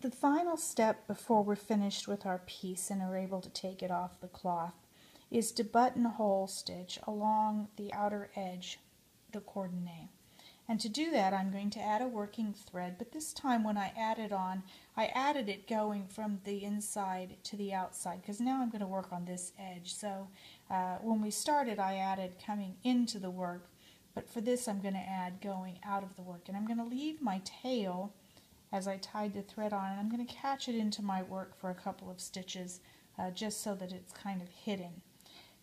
The final step before we're finished with our piece and are able to take it off the cloth is to buttonhole stitch along the outer edge, the coordinate. And to do that, I'm going to add a working thread, but this time when I add it on, I added it going from the inside to the outside, because now I'm going to work on this edge. So when we started, I added coming into the work, but for this I'm going to add going out of the work. And I'm going to leave my tail as I tied the thread on, and I'm going to catch it into my work for a couple of stitches just so that it's kind of hidden.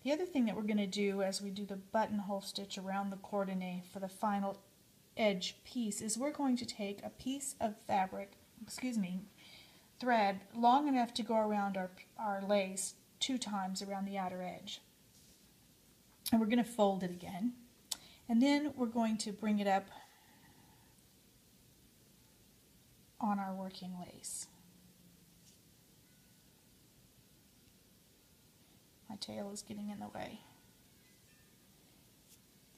The other thing that we're going to do as we do the buttonhole stitch around the coordinate for the final edge piece is we're going to take a piece of fabric, thread long enough to go around our lace 2 times around the outer edge. And we're going to fold it again. And then we're going to bring it up on our working lace. My tail is getting in the way.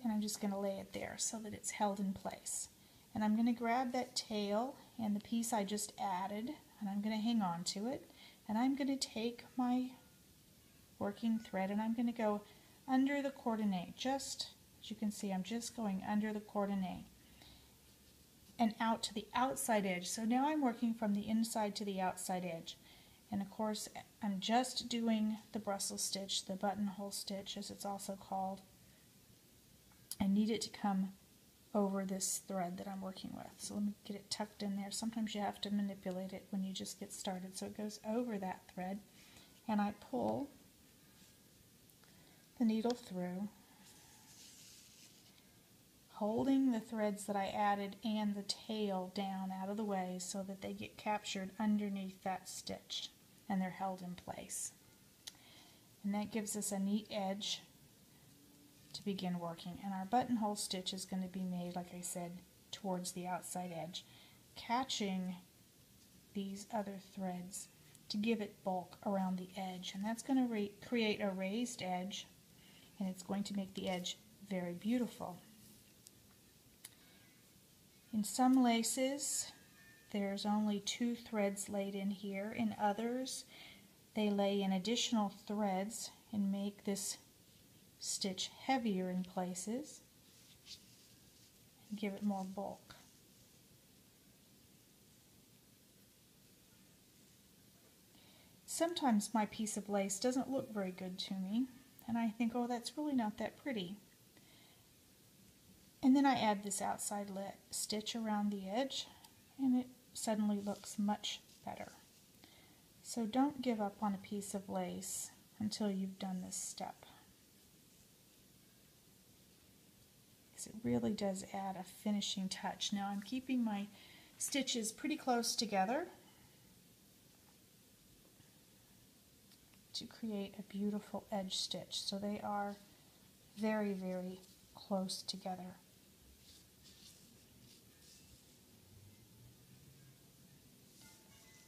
And I'm just going to lay it there so that it's held in place. And I'm going to grab that tail and the piece I just added, and I'm going to hang on to it. And I'm going to take my working thread and I'm going to go under the coordinate. Just as you can see, I'm just going under the coordinate and out to the outside edge. So now I'm working from the inside to the outside edge. And of course, I'm just doing the Brussels stitch, the buttonhole stitch as it's also called. I need it to come over this thread that I'm working with. So let me get it tucked in there. Sometimes you have to manipulate it when you just get started. So it goes over that thread, and I pull the needle through, holding the threads that I added and the tail down out of the way so that they get captured underneath that stitch and they're held in place. And that gives us a neat edge to begin working. And our buttonhole stitch is going to be made, like I said, towards the outside edge, catching these other threads to give it bulk around the edge. And that's going to create a raised edge, and it's going to make the edge very beautiful. In some laces, there's only 2 threads laid in here. In others, they lay in additional threads and make this stitch heavier in places and give it more bulk. Sometimes my piece of lace doesn't look very good to me, and I think, oh, that's really not that pretty. And then I add this outside stitch around the edge, and it suddenly looks much better. So don't give up on a piece of lace until you've done this step, because it really does add a finishing touch. Now I'm keeping my stitches pretty close together to create a beautiful edge stitch. So they are very, very close together.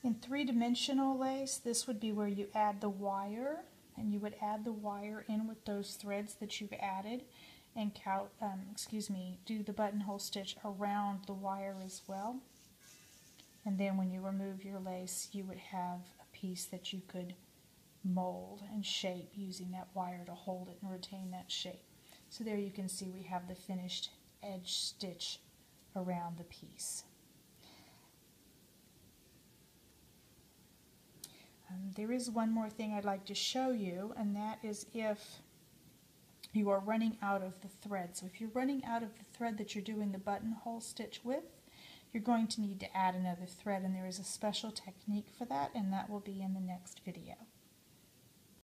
In 3-dimensional lace, this would be where you add the wire, and you would add the wire in with those threads that you've added, and do the buttonhole stitch around the wire as well. And then when you remove your lace, you would have a piece that you could mold and shape using that wire to hold it and retain that shape. So there you can see we have the finished edge stitch around the piece. There is one more thing I'd like to show you, and that is if you are running out of the thread. So if you're running out of the thread that you're doing the buttonhole stitch with, you're going to need to add another thread, and there is a special technique for that, and that will be in the next video.